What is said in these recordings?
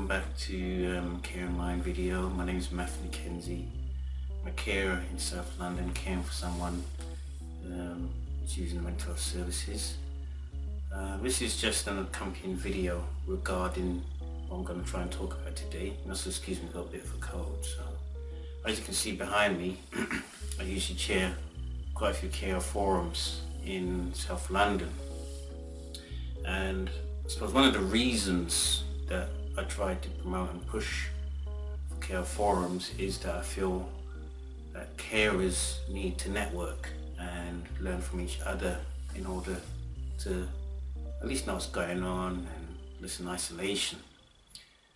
welcome back to Care Online video. My name is Matthew Kenzie. I'm a carer in South London, caring for someone who's using mental health services. This is just an accompanying video regarding what I'm going to try and talk about today. And also excuse me, I've got a bit of a cold. So as you can see behind me, I usually chair quite a few care forums in South London. And I suppose one of the reasons that I try to promote and push for care forums is that I feel that carers need to network and learn from each other in order to at least know what's going on and listen in isolation.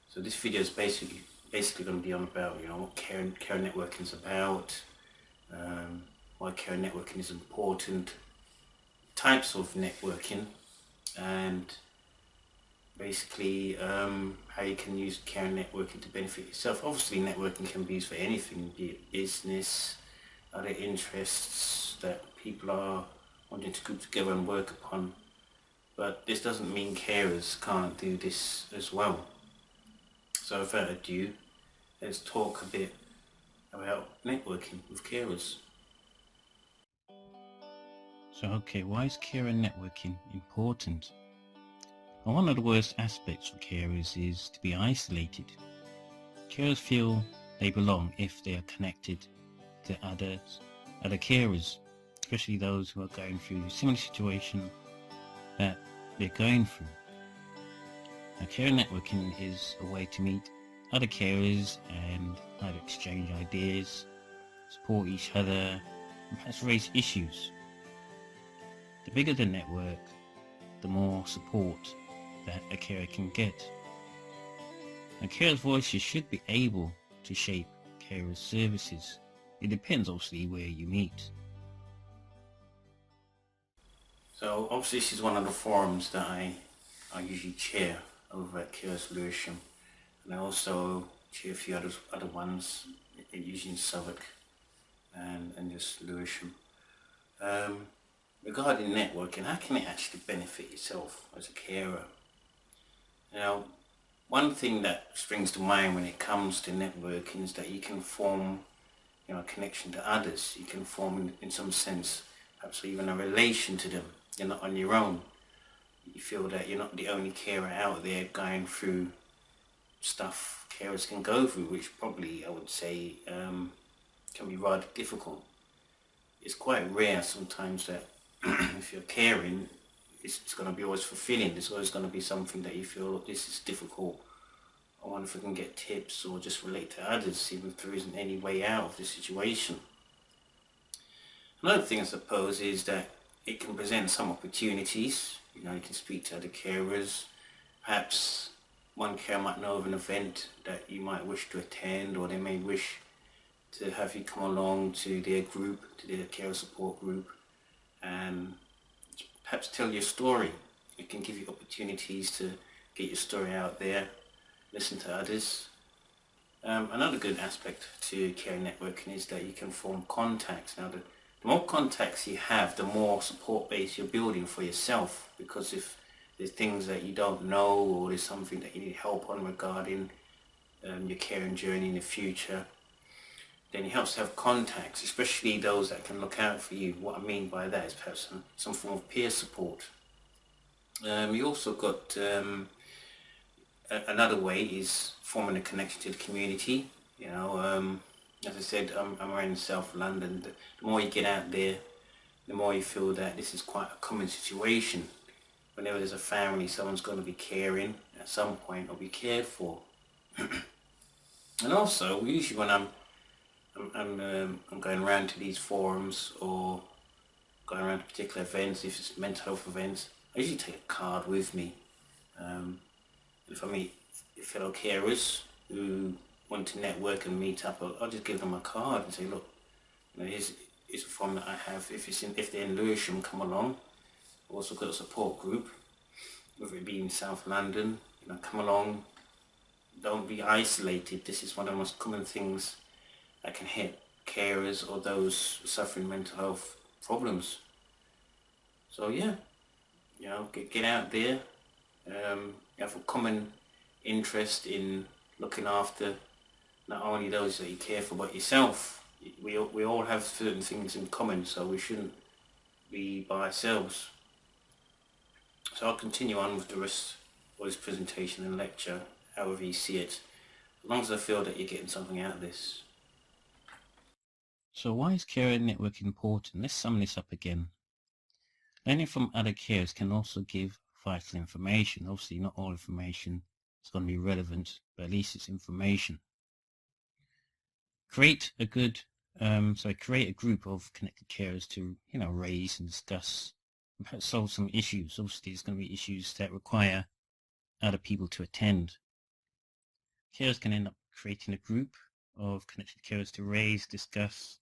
So this video is basically going to be on about, what care networking is about, why care networking is important, types of networking, and basically how you can use care networking to benefit yourself. Obviously networking can be used for anything, be it business, other interests that people are wanting to group together and work upon. But this doesn't mean carers can't do this as well. So without ado, let's talk a bit about networking with carers. So why is carer networking important? Well, one of the worst aspects of carers is to be isolated. Carers feel they belong if they are connected to other carers, especially those who are going through a similar situation that they're going through. Now, carer networking is a way to meet other carers and either exchange ideas, support each other, and perhaps raise issues. The bigger the network, the more support that a carer can get. Now, carers' voices should be able to shape carers' services. It depends obviously where you meet. So obviously this is one of the forums that I usually chair over at Carers Lewisham, and I also chair a few other ones, usually in Southwark and just Lewisham. Regarding networking, how can it actually benefit yourself as a carer? Now, one thing that springs to mind when it comes to networking is that you can form, a connection to others. You can form, in some sense, perhaps even a relation to them. You're not on your own. You feel that you're not the only carer out there going through stuff carers can go through, which probably, I would say, can be rather difficult. It's quite rare sometimes that if you're caring, it's going to be always fulfilling. There's always going to be something that you feel, this is difficult. I wonder if I can get tips or just relate to others, even if there isn't any way out of the situation. Another thing I suppose is that it can present some opportunities. You can speak to other carers. Perhaps one carer might know of an event that you might wish to attend, or they may wish to have you come along to their group, to their carer support group, and perhaps tell your story. It can give you opportunities to get your story out there, listen to others. Another good aspect to care networking is that you can form contacts. Now, the more contacts you have, the more support base you're building for yourself, because if there's things that you don't know, or there's something that you need help on regarding your caring journey in the future, then it helps to have contacts, especially those that can look out for you. What I mean by that is perhaps some form of peer support. You also got another way is forming a connection to the community. As I said, I'm around South London. The more you get out there, the more you feel that this is quite a common situation. Whenever there's a family, someone's going to be caring at some point or be cared for. And also, usually when I'm going around to these forums or going around to particular events, if it's mental health events, I usually take a card with me. If I meet fellow carers who want to network and meet up, I'll just give them a card and say, look, here's a form that I have. If they're in Lewisham, come along. I've also got a support group, whether it be in South London, come along. Don't be isolated. This is one of the most common things that can hit carers or those suffering mental health problems. So yeah, get out there. You have a common interest in looking after not only those that you care for, but yourself. We all have certain things in common, so we shouldn't be by ourselves. So I'll continue on with the rest of this presentation and lecture, however you see it, as long as I feel that you're getting something out of this. So why is carer network important? Let's sum this up again. Learning from other carers can also give vital information. Obviously not all information is going to be relevant, but at least it's information. Create a group of connected carers to, raise and discuss and perhaps solve some issues. Obviously there's going to be issues that require other people to attend. Carers can end up creating a group of connected carers to raise, discuss,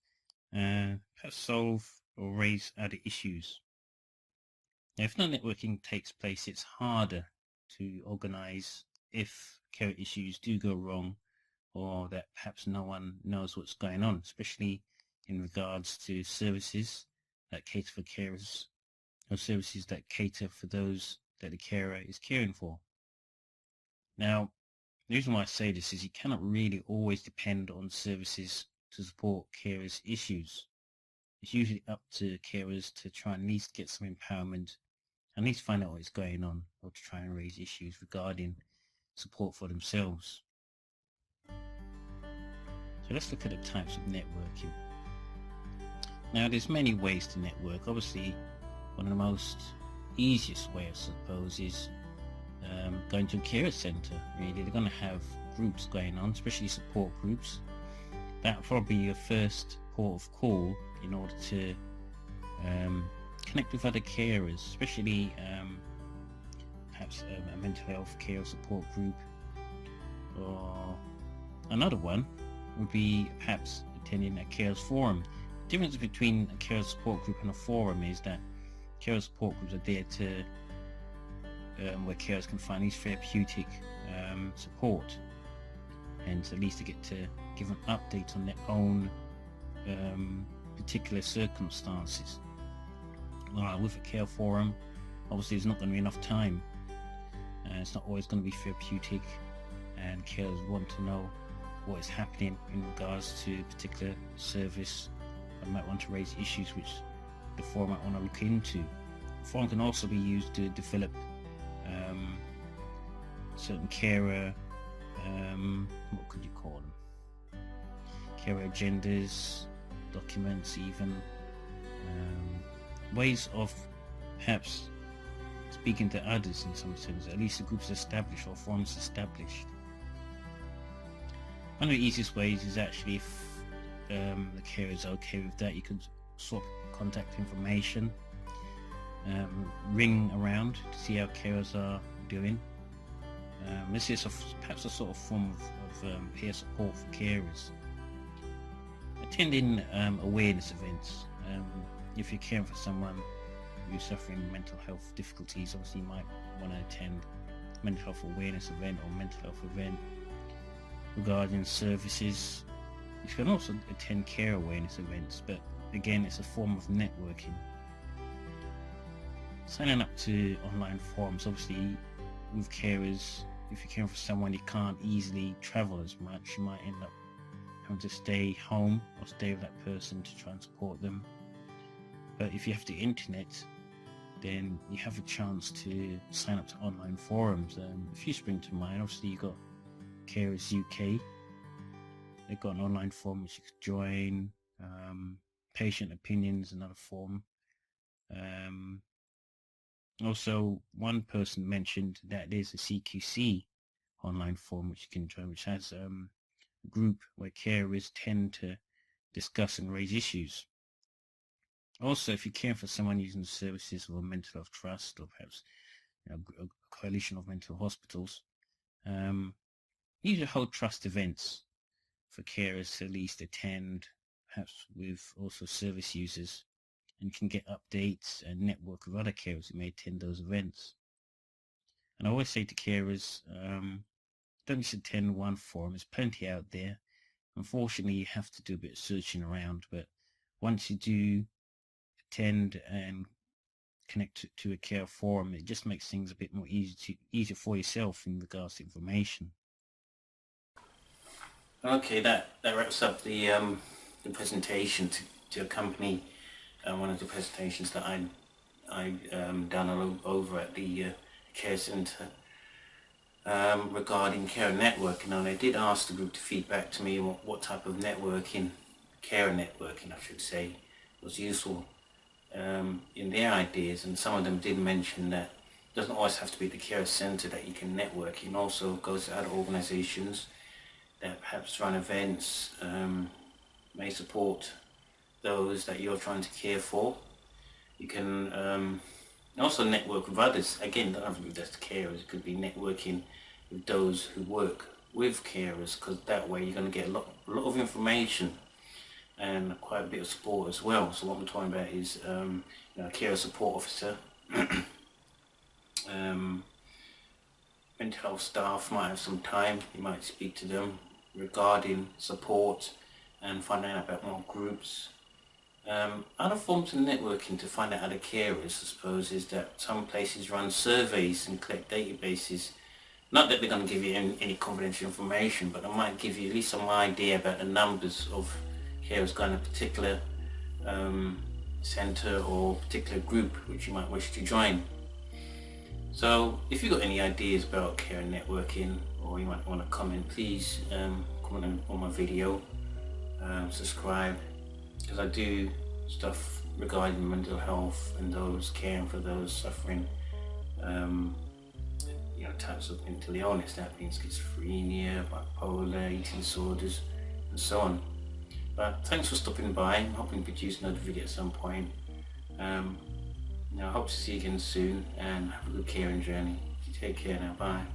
perhaps solve or raise other issues. Now, if no networking takes place, it's harder to organize if care issues do go wrong, or that perhaps no one knows what's going on, especially in regards to services that cater for carers, or services that cater for those that the carer is caring for. Now, the reason why I say this is you cannot really always depend on services to support carers' issues. It's usually up to carers to try and at least get some empowerment, at least find out what's going on, or to try and raise issues regarding support for themselves. So let's look at the types of networking. Now there's many ways to network. Obviously one of the most easiest way, I suppose, is going to a carer centre. Really, they're going to have groups going on, especially support groups. That'll probably be your first port of call in order to connect with other carers, especially perhaps a mental health care support group. Or another one would be perhaps attending a carers forum. The difference between a carer support group and a forum is that carer support groups are there to where carers can find these therapeutic support, and at least to get to give an update on their own particular circumstances. With a care forum, obviously there's not going to be enough time. It's not always going to be therapeutic, and carers want to know what is happening in regards to a particular service. They might want to raise issues which the forum might want to look into. The forum can also be used to develop certain carer, what could you call them? Carer agendas, documents even, ways of perhaps speaking to others in some sense, at least a group's established or forums established. One of the easiest ways is actually if the carer is okay with that, you could swap contact information, ring around to see how carers are doing. This is perhaps a sort of form of peer support for carers. Attending awareness events. If you're caring for someone who's suffering mental health difficulties, obviously you might want to attend a mental health awareness event or mental health event regarding services. You can also attend care awareness events, but again it's a form of networking. Signing up to online forums, obviously with carers, if you're caring for someone you can't easily travel as much, you might end up having to stay home or stay with that person to try and support them. But if you have the internet, then you have a chance to sign up to online forums. A few spring to mind. Obviously you've got Carers UK. They've got an online forum which you could join. Patient Opinions, another forum. Also, one person mentioned that there's a CQC online forum which you can join, which has a group where carers tend to discuss and raise issues. Also, if you're caring for someone using the services of a mental health trust or perhaps a coalition of mental hospitals, usually hold trust events for carers to at least attend, perhaps with also service users, and can get updates and network with other carers who may attend those events. And I always say to carers, don't just attend one forum, there's plenty out there. Unfortunately, you have to do a bit of searching around, but once you do attend and connect to a care forum. It just makes things a bit more easier for yourself in regards to information. Okay, that wraps up the presentation to accompany one of the presentations that I done over at the care centre regarding care networking. And I did ask the group to feedback to me what type of networking, care networking I should say, was useful in their ideas, and some of them did mention that it doesn't always have to be the care centre that you can network. You can also go to other organisations that perhaps run events, may support those that you're trying to care for. You can also network with others. Again, don't have to be just carers. It could be networking with those who work with carers, because that way you're going to get a lot of information and quite a bit of support as well. So what I'm talking about is a carer support officer. Mental health staff might have some time. You might speak to them regarding support and find out about more groups. Other forms of networking to find out other carers, I suppose, is that some places run surveys and collect databases. Not that they're going to give you any confidential information, but they might give you at least some idea about the numbers of carers going to a particular centre or particular group which you might wish to join. So if you've got any ideas about care networking, or you might want to comment, please comment on my video, subscribe, because I do stuff regarding mental health and those caring for those suffering types of mental illness, that being schizophrenia, bipolar, eating disorders and so on. But thanks for stopping by. I'm hoping to produce another video at some point. I hope to see you again soon, and have a good caring journey. Take care now, bye.